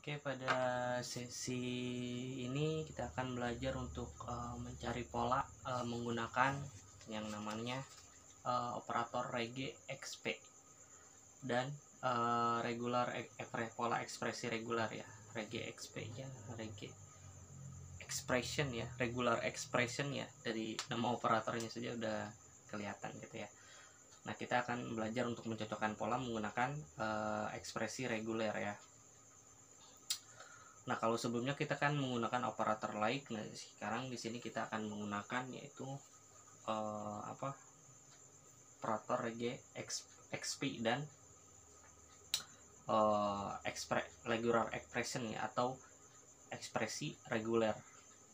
Oke, pada sesi ini kita akan belajar untuk mencari pola menggunakan yang namanya operator Rege XP dan pola ekspresi regular ya, Rege XP ya, Rege expression ya, regular expression ya, dari nama operatornya saja udah kelihatan gitu ya. Nah, kita akan belajar untuk mencocokkan pola menggunakan ekspresi reguler ya. Nah, kalau sebelumnya kita kan menggunakan operator like, nah sekarang di sini kita akan menggunakan yaitu operator Rege XP dan regular expression ya, atau ekspresi reguler.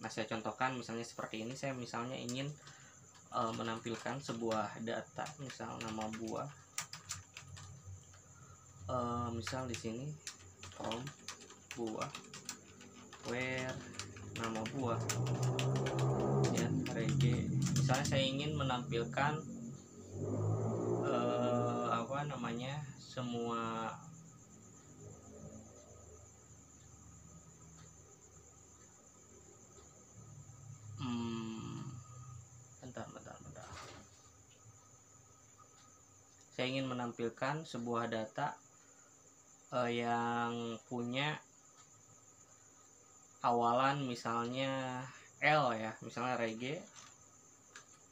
Nah, saya contohkan misalnya seperti ini. Saya misalnya ingin menampilkan sebuah data, misal nama buah, misal di sini from buah, where nama buah ya, Rege. Misalnya saya ingin menampilkan semua bentar. Saya ingin menampilkan sebuah data yang punya awalan misalnya L ya, misalnya Rege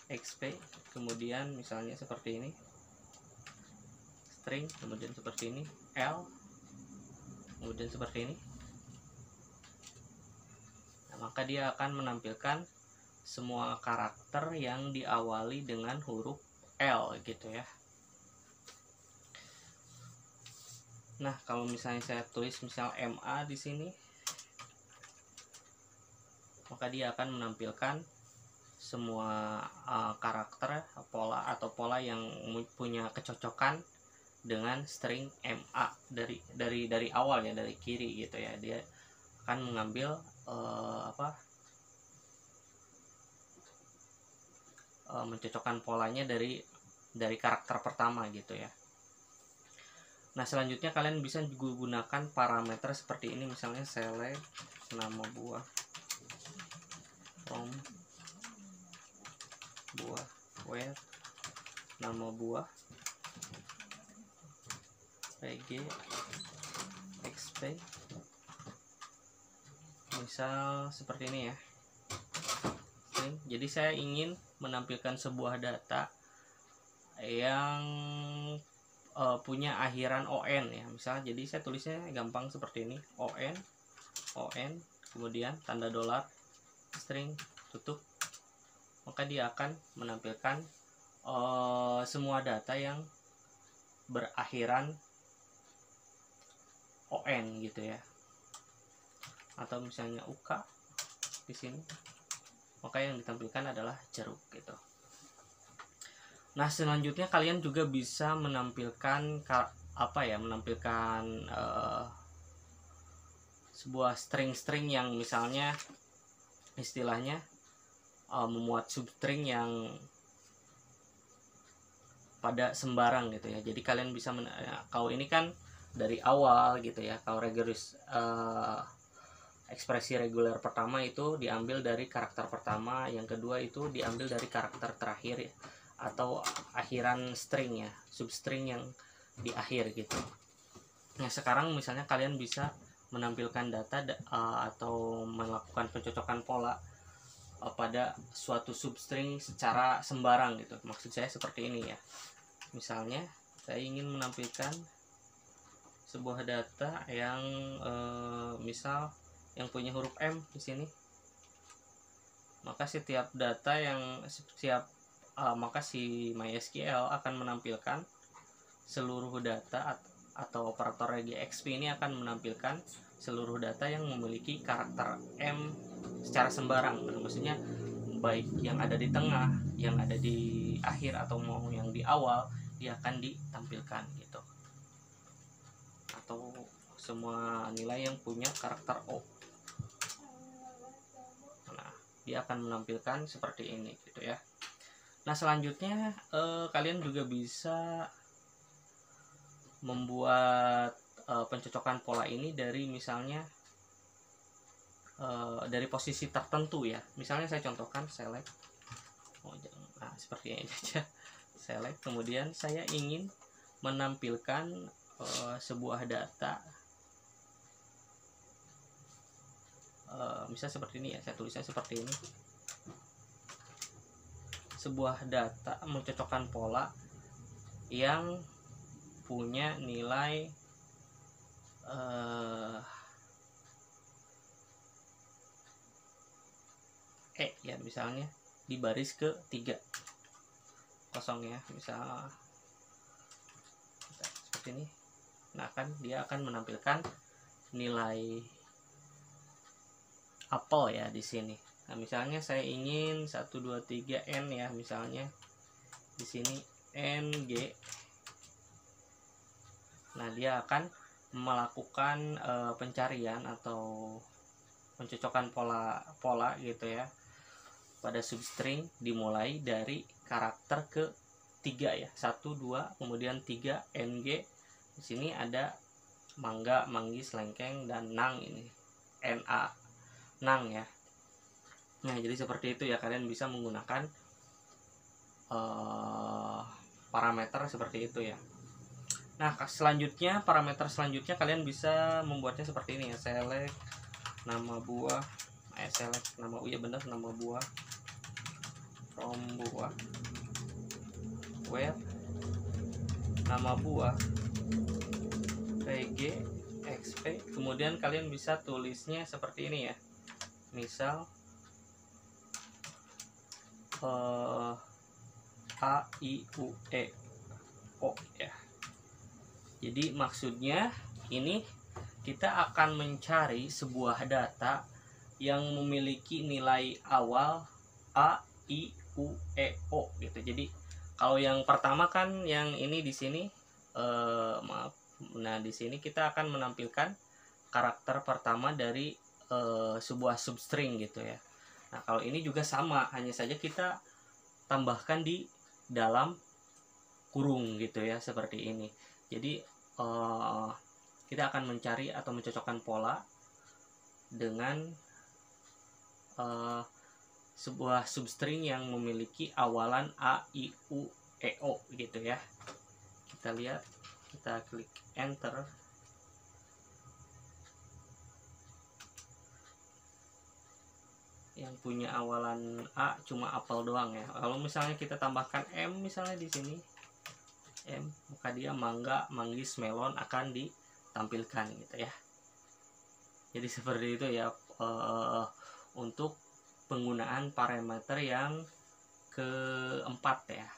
XP, kemudian misalnya seperti ini string, kemudian seperti ini L, kemudian seperti ini. Nah, maka dia akan menampilkan semua karakter yang diawali dengan huruf L gitu ya. Nah, kalau misalnya saya tulis misal MA di sini, maka dia akan menampilkan semua karakter pola yang punya kecocokan dengan string MA dari awal ya, dari kiri gitu ya. Dia akan mengambil mencocokkan polanya dari karakter pertama gitu ya. Nah, selanjutnya kalian bisa juga gunakan parameter seperti ini, misalnya select nama buah from buah, where nama buah, Rege XP, misal seperti ini ya. Jadi saya ingin menampilkan sebuah data yang punya akhiran ON ya, misalnya. Jadi saya tulisnya gampang seperti ini, ON kemudian tanda dolar, string, tutup. Maka dia akan menampilkan semua data yang berakhiran ON gitu ya. Atau misalnya UK di sini, maka yang ditampilkan adalah jeruk gitu. Nah, selanjutnya kalian juga bisa menampilkan sebuah string yang misalnya istilahnya memuat substring yang pada sembarang gitu ya. Jadi kalian bisa kalau ini kan dari awal gitu ya. Kalau ekspresi reguler pertama itu diambil dari karakter pertama, yang kedua itu diambil dari karakter terakhir ya, atau akhiran string ya, substring yang di akhir gitu. Nah, sekarang misalnya kalian bisa menampilkan data atau melakukan pencocokan pola pada suatu substring secara sembarang gitu. Maksud saya seperti ini ya. Misalnya saya ingin menampilkan sebuah data yang misal yang punya huruf M di sini. Maka setiap data maka si MySQL akan menampilkan seluruh data, atau operator Rege XP ini akan menampilkan seluruh data yang memiliki karakter M secara sembarang. Maksudnya baik yang ada di tengah, yang ada di akhir, atau mau yang di awal, dia akan ditampilkan gitu. Atau semua nilai yang punya karakter O. Nah, dia akan menampilkan seperti ini gitu ya. Nah, selanjutnya kalian juga bisa membuat pencocokan pola ini dari misalnya dari posisi tertentu ya. Misalnya saya contohkan select, nah seperti ini aja, select, kemudian saya ingin menampilkan sebuah data, misalnya seperti ini ya, saya tulisnya seperti ini, sebuah data mencocokkan pola yang punya nilai ya, misalnya di baris ke-3 kosong ya, misal seperti ini. Nah kan dia akan menampilkan nilai apel ya di sini. Nah misalnya saya ingin 1 2 3 n ya, misalnya di sini ng. Nah dia akan melakukan pencarian atau mencocokkan pola gitu ya pada substring dimulai dari karakter ke-3 ya, 1 2 kemudian 3 ng. Di sini ada mangga, manggis, lengkeng, dan nang, ini na, nang ya. Nah jadi seperti itu ya, kalian bisa menggunakan parameter seperti itu ya. Nah selanjutnya, parameter selanjutnya kalian bisa membuatnya seperti ini ya, select nama buah, select nama, ya benar, nama buah, from buah, where nama buah pg xp, kemudian kalian bisa tulisnya seperti ini ya, misal a i u e o ya. Jadi maksudnya ini kita akan mencari sebuah data yang memiliki nilai awal a i u e o gitu. Jadi kalau yang pertama kan yang ini di sini maaf. Nah, di sini kita akan menampilkan karakter pertama dari sebuah substring gitu ya. Nah, kalau ini juga sama, hanya saja kita tambahkan di dalam kurung gitu ya, seperti ini. Jadi kita akan mencari atau mencocokkan pola dengan sebuah substring yang memiliki awalan a, i, u, e, o gitu ya. Kita lihat, kita klik enter. Yang punya awalan a cuma apel doang ya. Kalau misalnya kita tambahkan m misalnya di sini, m, maka dia mangga, manggis, melon akan ditampilkan gitu ya. Jadi seperti itu ya untuk penggunaan parameter yang keempat ya.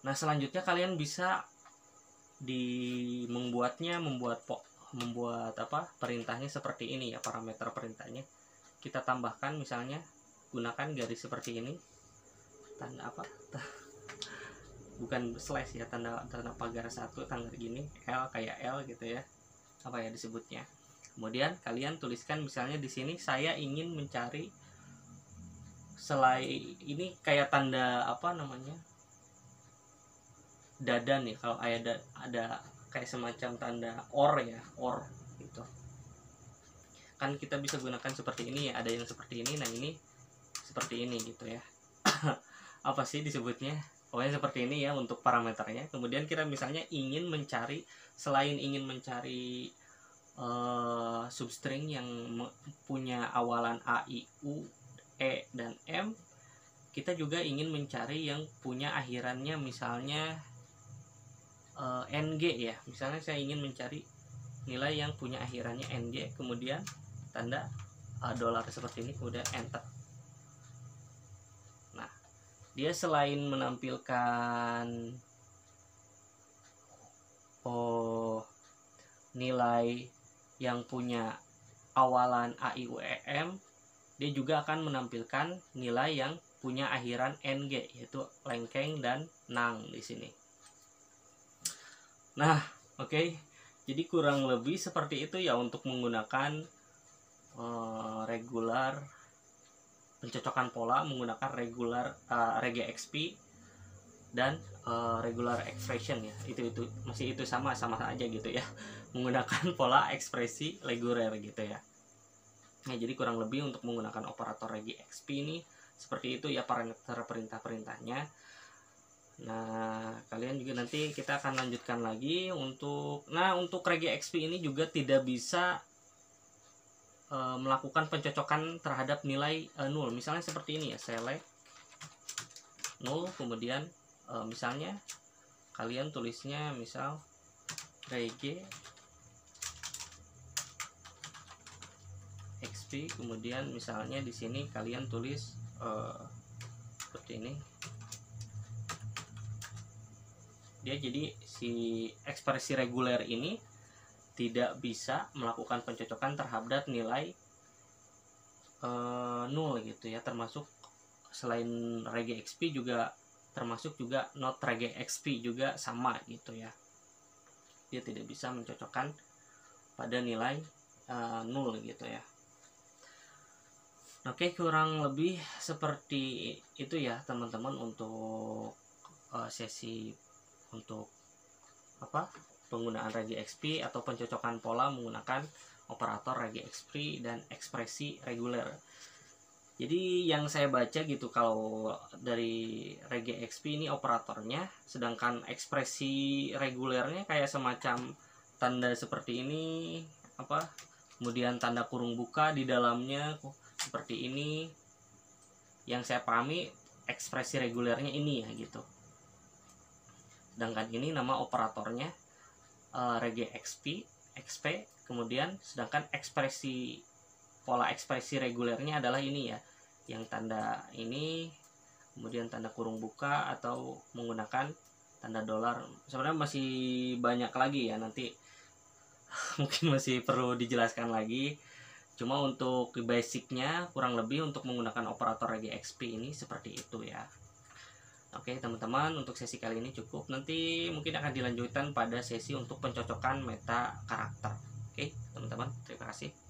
Nah selanjutnya kalian bisa membuat perintahnya seperti ini ya, parameter perintahnya. Kita tambahkan misalnya gunakan garis seperti ini, tanda apa? Bukan slash ya, tanda pagar satu, tanda gini, L kayak L gitu ya. Apa ya disebutnya? Kemudian kalian tuliskan misalnya di sini saya ingin mencari selain ini kayak tanda apa namanya? Dada nih, kalau ada kayak semacam tanda or ya, or gitu. Kan kita bisa gunakan seperti ini ya, ada yang seperti ini, nah ini seperti ini gitu ya. Apa sih disebutnya? Pokoknya seperti ini ya untuk parameternya. Kemudian kita misalnya ingin mencari, selain ingin mencari substring yang punya awalan a, i, u, e, dan m, kita juga ingin mencari yang punya akhirannya misalnya ng ya. Misalnya saya ingin mencari nilai yang punya akhirannya ng, kemudian tanda dolar seperti ini, kemudian enter. Nah, dia selain menampilkan nilai yang punya awalan a, i, u, e, m, dia juga akan menampilkan nilai yang punya akhiran ng, yaitu lengkeng dan nang di sini. Nah, oke. Jadi kurang lebih seperti itu ya untuk menggunakan regular pencocokan pola menggunakan regular regexp dan regular expression ya, itu masih itu sama aja gitu ya, menggunakan pola ekspresi reguler gitu ya. Nah, jadi kurang lebih untuk menggunakan operator regexp ini seperti itu ya parameter perintah-perintahnya. Nah, kalian juga nanti kita akan lanjutkan lagi untuk regexp ini juga tidak bisa melakukan pencocokan terhadap nilai nul. Misalnya seperti ini ya, select nul, kemudian misalnya kalian tulisnya misal regexp, kemudian misalnya di sini kalian tulis seperti ini. Dia jadi si ekspresi reguler ini tidak bisa melakukan pencocokan terhadap nilai nul gitu ya, termasuk selain regexp juga termasuk juga not regexp juga sama gitu ya, dia tidak bisa mencocokkan pada nilai nul gitu ya. Oke, kurang lebih seperti itu ya teman-teman untuk sesi untuk penggunaan regexp atau pencocokan pola menggunakan operator regexp dan ekspresi reguler. Jadi yang saya baca gitu, kalau dari regexp ini operatornya, sedangkan ekspresi regulernya kayak semacam tanda seperti ini kemudian tanda kurung buka di dalamnya seperti ini. Yang saya pahami ekspresi regulernya ini ya gitu. Sedangkan ini nama operatornya regexp, kemudian sedangkan pola ekspresi regulernya adalah ini ya, yang tanda ini, kemudian tanda kurung buka atau menggunakan tanda dolar. Sebenarnya masih banyak lagi ya, nanti mungkin masih perlu dijelaskan lagi. Cuma untuk basicnya kurang lebih untuk menggunakan operator regexp ini seperti itu ya. Oke teman-teman, untuk sesi kali ini cukup. Nanti mungkin akan dilanjutkan pada sesi untuk pencocokan meta karakter. Oke teman-teman, terima kasih.